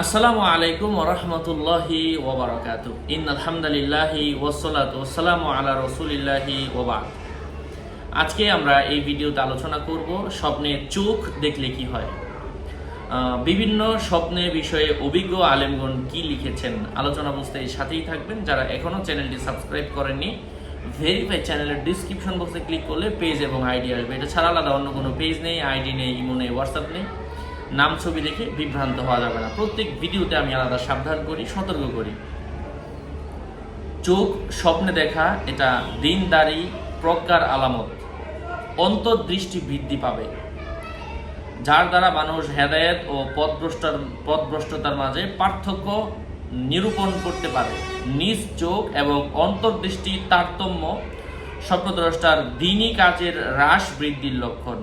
আসসালামু আলাইকুম ওয়া রাহমাতুল্লাহি ওয়া বারাকাতুহু। ইন্নাল হামদালিল্লাহি ওয়াসসালাতু ওয়াসসালামু আলা রাসূলিল্লাহি ওয়া বা'দ। আজকে আমরা এই ভিডিওতে আলোচনা করব স্বপ্নে চোখ দেখলে কি হয়। বিভিন্ন স্বপ্নের বিষয়ে অভিজ্ঞ আলেমগণ কি লিখেছেন আলোচনা বুঝতে এই সাথেই থাকবেন। যারা এখনো চ্যানেলটি সাবস্ক্রাইব করেননি, ভেরিফাই চ্যানেলের ডিসক্রিপশন বক্সে ক্লিক করলে পেজ এবং আইডি আসবে। এটা ছাড়া আলাদা অন্য কোনো পেজ নেই, আইডি নেই, ইমো নেই, হোয়াটসঅ্যাপ নেই। নাম ছবি দেখে বিভ্রান্ত হওয়া যাবে না। প্রত্যেক ভিডিওতে আমি আলাদা সাবধান করি, সতর্ক করি। চোখ স্বপ্নে দেখা এটা দিনদারি প্রজ্ঞার আলামত। অন্তর্দৃষ্টি বৃদ্ধি পাবে, যার দ্বারা মানুষ হেদায়েত ও পথভ্রষ্টতার মাঝে পার্থক্য নিরূপণ করতে পারে। নিজ চোখ এবং অন্তর্দৃষ্টির তারতম্য স্বপ্নদ্রষ্টার দিনই কাজের হ্রাস বৃদ্ধির লক্ষণ।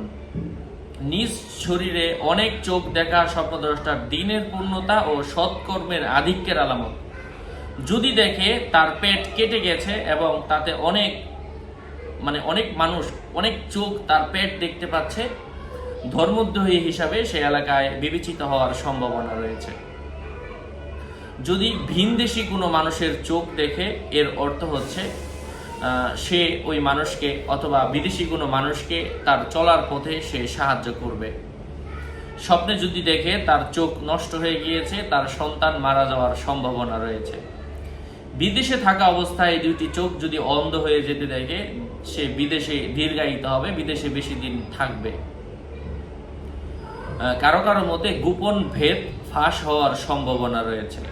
নিজ শরীরে অনেক চোখ দেখা স্বপ্নদ্রষ্টার দিনের পূর্ণতা ও সৎকর্মের আধিক্যের আলামত। যদি দেখে তার পেট কেটে গেছে এবং তাতে অনেক মানুষ অনেক চোখ তার পেট দেখতে পাচ্ছে, ধর্মদ্রোহী হিসাবে সে এলাকায় বিবেচিত হওয়ার সম্ভাবনা রয়েছে। যদি ভিনদেশী কোনো মানুষের চোখ দেখে, এর অর্থ হচ্ছে সে ওই মানুষকে অথবা বিদেশি কোনো মানুষকে তার চলার পথে সে সাহায্য করবে। স্বপ্নে যদি দেখে তার চোখ নষ্ট হয়ে গিয়েছে, তার সন্তান মারা যাওয়ার সম্ভাবনা রয়েছে। বিদেশে থাকা অবস্থায় দুইটি চোখ যদি অন্ধ হয়ে যেতে দেখে, সে বিদেশে দীর্ঘায়িত হবে, বিদেশে বেশি দিন থাকবে। কারো কারো মতে গোপন ভেদ ফাঁস হওয়ার সম্ভাবনা রয়েছে।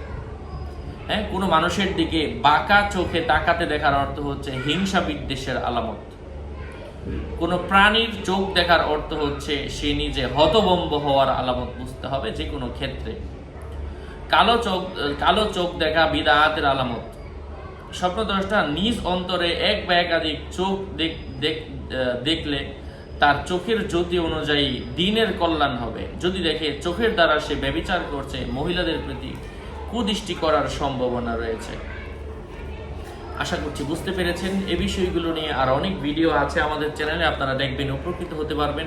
কোনো মানুষের দিকে বাঁকা চোখে তাকাতে দেখার অর্থ হচ্ছে হিংসা বিদ্বেষের আলামত। কোনো প্রাণীর চোখ দেখার অর্থ হচ্ছে সে নিজে হতভম্ব হওয়ার আলামত বুঝতে হবে যে কোনো ক্ষেত্রে। কালো চোখ দেখা বিদআতের আলামত। স্বপ্নদ্রষ্টা নিজ অন্তরে এক বা একাধিক চোখ দেখলে তার চোখের জ্যোতি অনুযায়ী দিনের কল্যাণ হবে। যদি দেখে চোখের দ্বারা সে ব্যভিচার করছে, মহিলাদের প্রতি কুদৃষ্টি করার সম্ভাবনা রয়েছে। আশা করছি বুঝতে পেরেছেন। এই বিষয়গুলো নিয়ে আর অনেক ভিডিও আছে আমাদের চ্যানেলে, আপনারা দেখবেন, উপকৃত হতে পারবেন।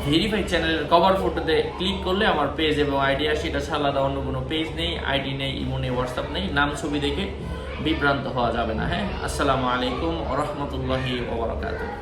ভেরিফাই চ্যানেলের কভার ফটোতে ক্লিক করলে আমার পেজ এবং আইডি আসে। এটা ছাড়া আলাদা অন্য কোনো পেজ নেই, আইডি নেই, ইমো নেই, হোয়াটসঅ্যাপ নেই। নাম ছবি দেখে বিভ্রান্ত হওয়া যাবে না। আসসালামু আলাইকুম ওয়া রাহমাতুল্লাহি ওয়া বারাকাতুহু।